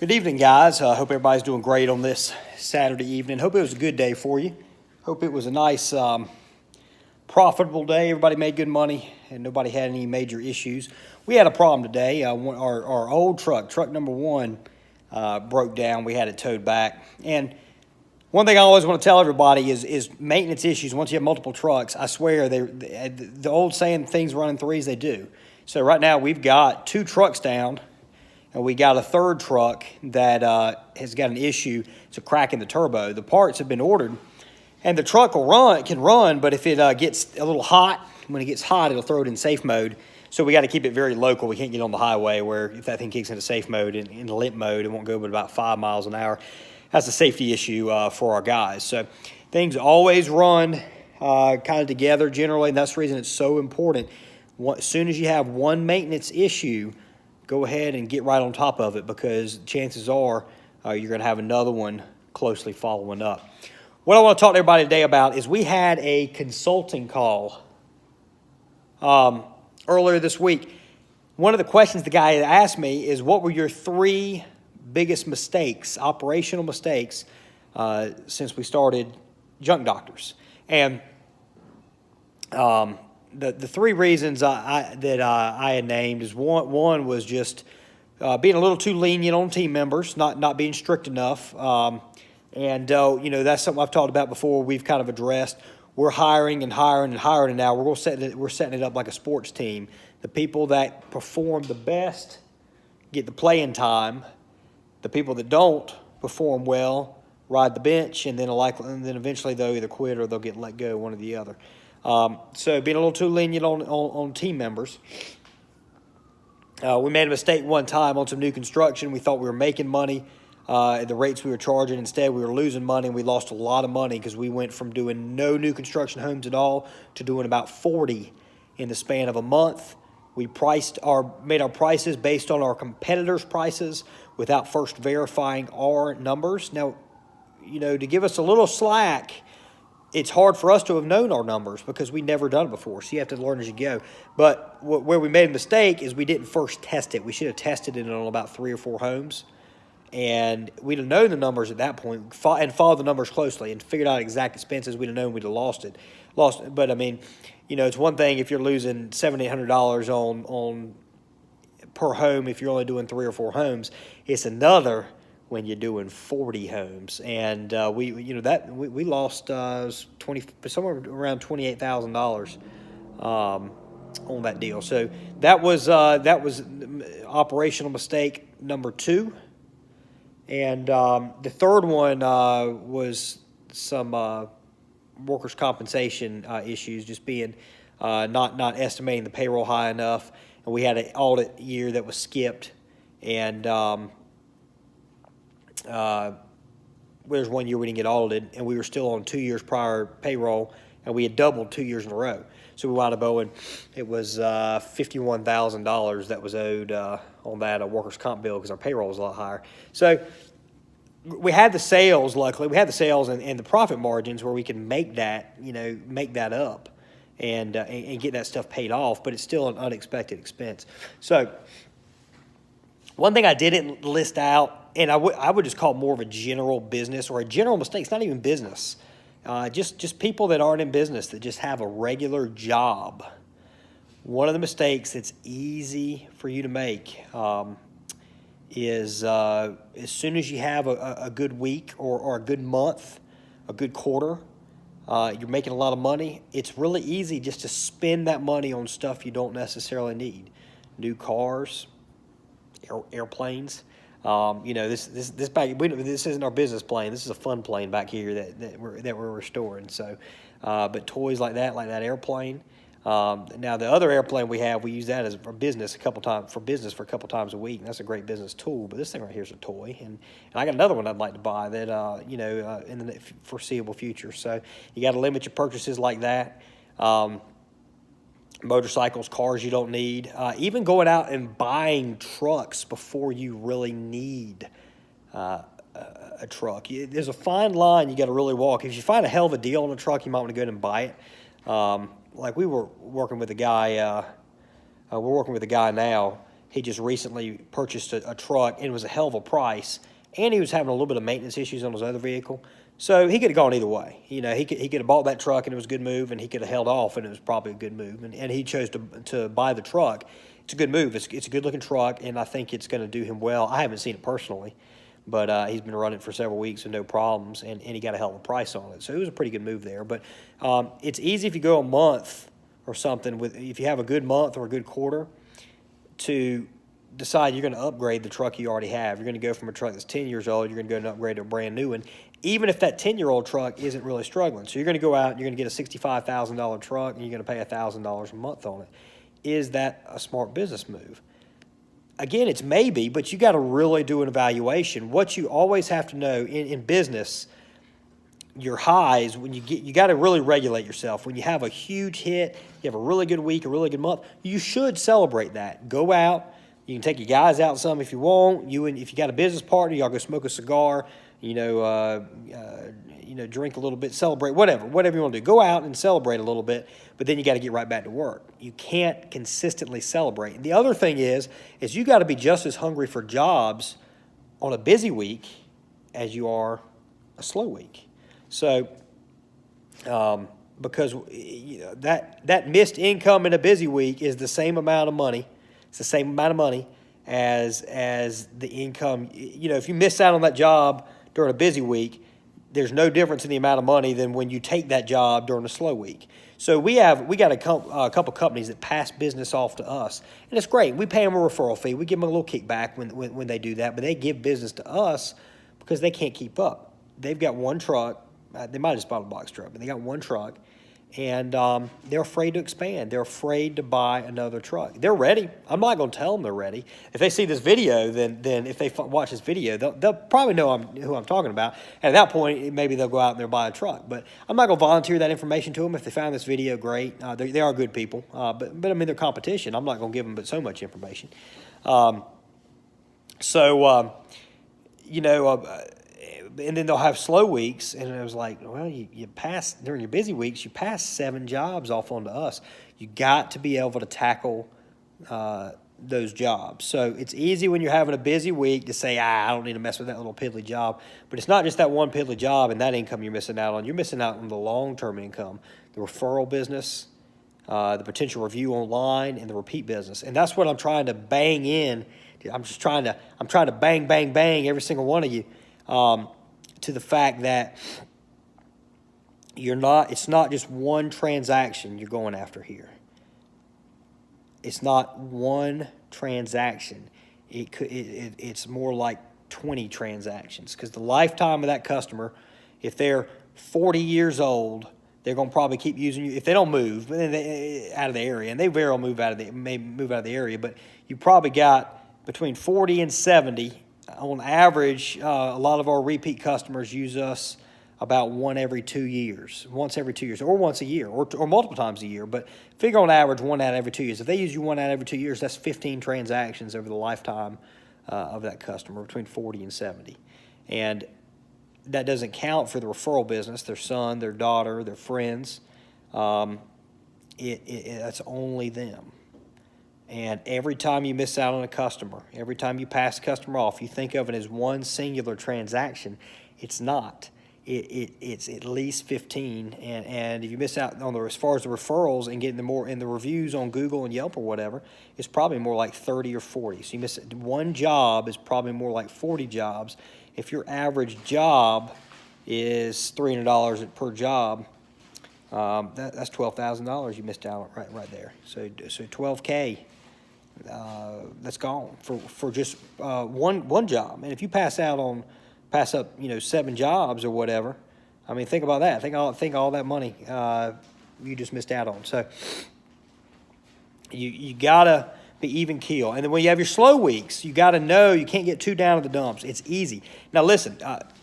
Good evening, guys. Hope everybody's doing great on this Saturday evening. Hope it was a good day for you. Hope it was a nice, profitable day. Everybody made good money, and nobody had any major issues. We had a problem today. Our old truck number one, broke down. We had it towed back. And one thing I always want to tell everybody is maintenance issues. Once you have multiple trucks, I swear, the old saying, things run in threes, they do. So right now we've got 2 trucks down. And we got a third truck that has got an issue. It's a crack in the turbo. The parts have been ordered, and the truck can run, but if it gets a little hot, when it gets hot, it'll throw it in safe mode. So we got to keep it very local. We can't get on the highway where if that thing kicks into safe mode, in limp mode, it won't go but about 5 miles an hour. That's a safety issue for our guys. So things always run kind of together generally, and that's the reason it's so important. As soon as you have one maintenance issue, go ahead and get right on top of it, because chances are you're going to have another one closely following up. What I want to talk to everybody today about is we had a consulting call earlier this week. One of the questions the guy asked me is, what were your 3 biggest mistakes, operational mistakes, since we started Junk Doctors? And the 3 reasons I had named is one was just being a little too lenient on team members, not being strict enough, and that's something I've talked about before. We've kind of addressed. We're hiring, and now we're setting it up like a sports team. The people that perform the best get the playing time. The people that don't perform well ride the bench, and then eventually they'll either quit or they'll get let go, one or the other. So being a little too lenient on team members. We made a mistake one time on some new construction. We thought we were making money at the rates we were charging. Instead, we were losing money, and we lost a lot of money because we went from doing no new construction homes at all to doing about 40 in the span of a month. We made our prices based on our competitors' prices without first verifying our numbers. Now, to give us a little slack, it's hard for us to have known our numbers because we've never done it before, so you have to learn as you go. But where we made a mistake is we didn't first test it. We should have tested it on about 3 or 4 homes, and we'd have known the numbers at that point and followed the numbers closely and figured out exact expenses. We'd have known we'd have lost it. But, I mean, it's one thing if you're losing $700-800 on per home if you're only doing 3 or 4 homes. It's another when you're doing 40 homes, and we lost somewhere around $28,000 on that deal. So that was operational mistake number 2, and the third one was some workers' compensation issues, just being not estimating the payroll high enough, and we had an audit year that was skipped, and there's one year we didn't get audited, and we were still on 2 years prior payroll, and we had doubled 2 years in a row. So we wound up owing, it was $51,000 that was owed on that workers' comp bill because our payroll was a lot higher. So we had the sales, luckily. We had the sales and the profit margins where we can make that up and get that stuff paid off, but it's still an unexpected expense. So one thing I didn't list out, and I would just call it more of a general business or a general mistake. It's not even business. Just people that aren't in business, that just have a regular job. One of the mistakes that's easy for you to make is as soon as you have a good week or a good month, a good quarter, you're making a lot of money, it's really easy just to spend that money on stuff you don't necessarily need. New cars, airplanes. This isn't our business plane. This is a fun plane back here that we're restoring. So, but toys like that airplane. Now the other airplane we have, we use that as for business for a couple times a week. And that's a great business tool. But this thing right here is a toy, and I got another one I'd like to buy that in the foreseeable future. So you got to limit your purchases like that. Motorcycles, cars you don't need, even going out and buying trucks before you really need a truck. There's a fine line you got to really walk. If you find a hell of a deal on a truck, you might want to go ahead and buy it. Like we were working with a guy, we're working with a guy now He just recently purchased a truck, and it was a hell of a price, and he was having a little bit of maintenance issues on his other vehicle. So he could have gone either way. You know, he could have bought that truck, and it was a good move, and he could have held off, and it was probably a good move. And he chose to buy the truck. It's a good move. It's a good-looking truck, and I think it's going to do him well. I haven't seen it personally, but he's been running for several weeks with no problems, and he got a hell of a price on it. So it was a pretty good move there. But it's easy if you go a month or something, if you have a good month or a good quarter, to decide you're going to upgrade the truck you already have. You're going to go from a truck that's 10 years old, you're going to go and upgrade to a brand new one, even if that 10-year-old truck isn't really struggling. So you're going to go out and you're going to get a $65,000 truck, and you're going to pay $1,000 a month on it. Is that a smart business move? Again, it's maybe, but you got to really do an evaluation. What you always have to know in business, your highs, when you got to really regulate yourself. When you have a huge hit, you have a really good week, a really good month, you should celebrate that. Go out. You can take your guys out some if you want. If you got a business partner, y'all go smoke a cigar. Drink a little bit, celebrate, whatever you want to do. Go out and celebrate a little bit, but then you got to get right back to work. You can't consistently celebrate. And the other thing is you got to be just as hungry for jobs on a busy week as you are a slow week. So, because that missed income in a busy week is the same amount of money. It's the same amount of money as the income. You know, if you miss out on that job during a busy week, there's no difference in the amount of money than when you take that job during a slow week. So we got a couple companies that pass business off to us, and it's great. We pay them a referral fee. We give them a little kickback when they do that, but they give business to us because they can't keep up. They've got one truck. They might have just bought a box truck, but they got one truck, and they're afraid to expand. They're afraid to buy another truck. They're ready. I'm not going to tell them they're ready. If they see this video, then if they watch this video, they'll probably know who I'm talking about. And at that point, maybe they'll go out and they'll buy a truck. But I'm not going to volunteer that information to them. If they found this video, great. They are good people. But I mean, they're competition. I'm not going to give them but so much information. And then they'll have slow weeks, and it was like, well, you pass during your busy weeks, you pass 7 jobs off onto us. You got to be able to tackle those jobs. So it's easy when you're having a busy week to say, I don't need to mess with that little piddly job. But it's not just that one piddly job and that income you're missing out on. You're missing out on the long-term income, the referral business, the potential review online, and the repeat business. And that's what I'm trying to bang in. I'm trying to bang every single one of you. To the fact that it's not just one transaction you're going after here. It's not one transaction. It's more like 20 transactions, because the lifetime of that customer, if they're 40 years old, they're going to probably keep using you if they don't move out of the area, and they very well may move out of the area, but you probably got between 40 and 70. On average, a lot of our repeat customers use us about once every 2 years, or once a year, or multiple times a year. But figure on average 1 out of every 2 years. If they use you 1 out of every 2 years, that's 15 transactions over the lifetime of that customer, between 40 and 70. And that doesn't count for the referral business, their son, their daughter, their friends. That's only them. And every time you miss out on a customer, every time you pass a customer off, you think of it as one singular transaction. It's not. It's at least 15. And if you miss out on as far as the referrals and getting the reviews on Google and Yelp or whatever, it's probably more like 30 or 40. So you miss one job is probably more like 40 jobs. If your average job is $300 per job, that's $12,000 you missed out on right there. So $12K. That's gone for just one job. And if you pass up 7 jobs or whatever, I mean, think about that. Think all that money you just missed out on. So you gotta be even keel. And then when you have your slow weeks, you gotta know you can't get too down in the dumps. It's easy. Now listen,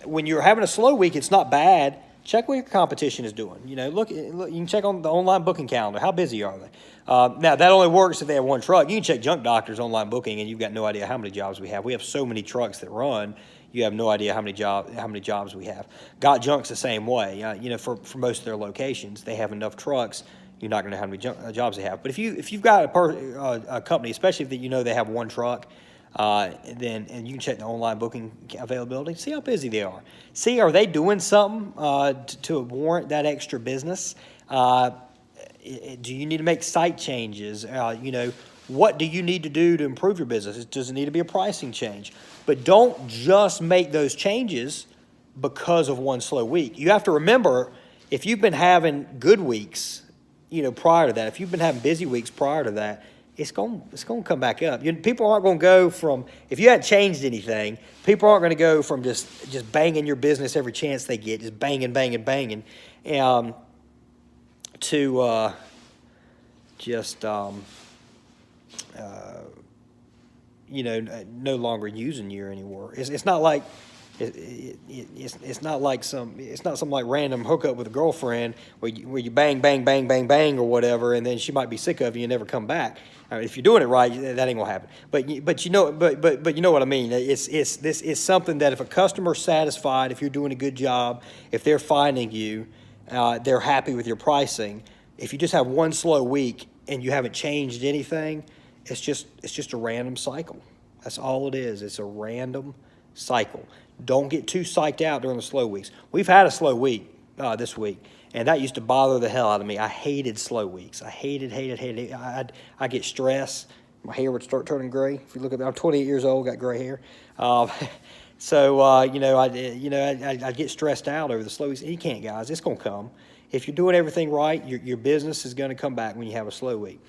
when you're having a slow week, it's not bad. Check what your competition is doing. Look, you can check on the online booking calendar. How busy are they? Now, that only works if they have one truck. You can check Junk Doctor's online booking, and you've got no idea how many jobs we have. We have so many trucks that run, you have no idea how many jobs we have. Got Junk's the same way. For most of their locations, they have enough trucks. you're not going to know how many jobs they have. But if you've got a company, especially if you know they have one truck, and you can check the online booking availability, see how busy they are. See, are they doing something to warrant that extra business? Do you need to make site changes? What do you need to do to improve your business? Does it need to be a pricing change? But don't just make those changes because of one slow week. You have to remember, if you've been having good weeks, prior to that, if you've been having busy weeks prior to that, it's going to come back up. People aren't going to go from, if you hadn't changed anything, people aren't going to go from just banging your business every chance they get, just banging, to no longer using you anymore. It's not like it's not some like random hookup with a girlfriend where you bang or whatever, and then she might be sick of you and never come back. If you're doing it right, that ain't gonna happen. But you know what I mean. It's something that if a customer's satisfied, if you're doing a good job, if they're finding you, they're happy with your pricing. If you just have one slow week and you haven't changed anything, it's just a random cycle. That's all it is. It's a random cycle. Don't get too psyched out during the slow weeks. We've had a slow week this week, and that used to bother the hell out of me. I hated slow weeks. I hated it. I get stressed. My hair would start turning gray. If you look at me, I'm 28 years old, got gray hair. So I get stressed out over the slow weeks. And you can't, guys. It's going to come. If you're doing everything right, your business is going to come back when you have a slow week.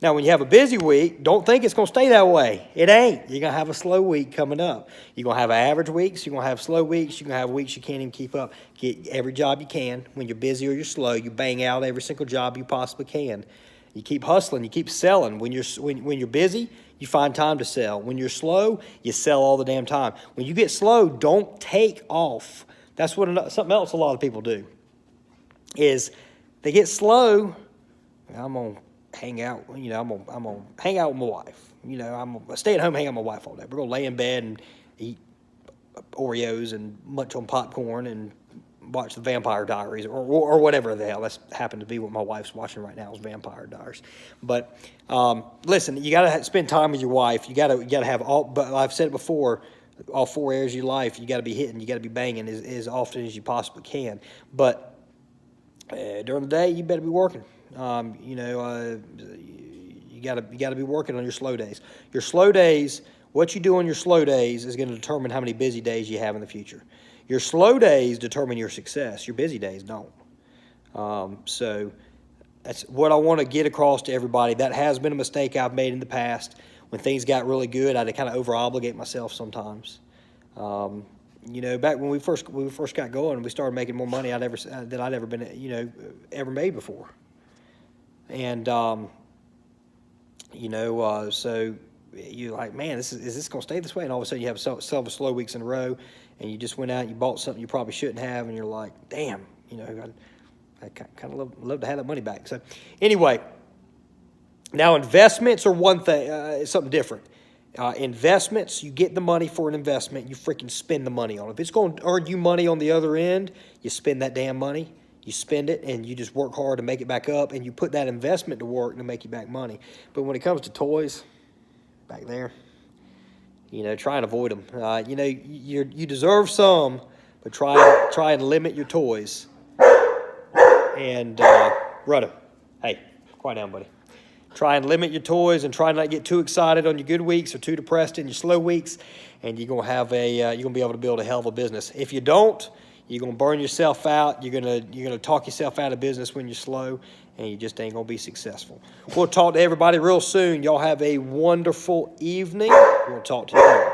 Now, when you have a busy week, don't think it's going to stay that way. It ain't. You're going to have a slow week coming up. You're going to have average weeks. You're going to have slow weeks. You're going to have weeks you can't even keep up. Get every job you can. When you're busy or you're slow, you bang out every single job you possibly can. You keep hustling. You keep selling. When you're busy, you find time to sell. When you're slow, you sell all the damn time. When you get slow, don't take off. That's something else a lot of people do. Is they get slow. I'm gonna hang out. I'm gonna hang out with my wife. I'm gonna stay at home, hang out with my wife all day. We're gonna lay in bed and eat Oreos and munch on popcorn and watch the Vampire Diaries or whatever the hell. That's happened to be what my wife's watching right now is Vampire Diaries. But listen, you gotta spend time with your wife. You gotta have all. But I've said it before. All 4 areas of your life, you got to be hitting. You got to be banging as often as you possibly can. But during the day, you better be working. You got to be working on your slow days. Your slow days, what you do on your slow days is going to determine how many busy days you have in the future. Your slow days determine your success. Your busy days don't. So that's what I want to get across to everybody. That has been a mistake I've made in the past. When things got really good, I'd kind of over-obligate myself sometimes. Back when we first got going, we started making more money than I'd ever been, ever made before. And so you're like, man, is this going to stay this way? And all of a sudden you have several slow weeks in a row, and you just went out and you bought something you probably shouldn't have, and you're like, damn, I kind of love to have that money back. So anyway, now investments are one thing, it's something different. Investments, you get the money for an investment, you freaking spend the money on it. If it's going to earn you money on the other end, you spend that damn money. You spend it, and you just work hard to make it back up, and you put that investment to work to make you back money. But when it comes to toys, back there, try and avoid them. You deserve some, but try and limit your toys. And Rudder, hey, quiet down, buddy. Try and limit your toys and try not to get too excited on your good weeks or too depressed in your slow weeks, and you're gonna be able to build a hell of a business. If you don't, you're gonna burn yourself out. You're gonna talk yourself out of business when you're slow, and you just ain't gonna be successful. We'll talk to everybody real soon. Y'all have a wonderful evening. We'll talk to you later.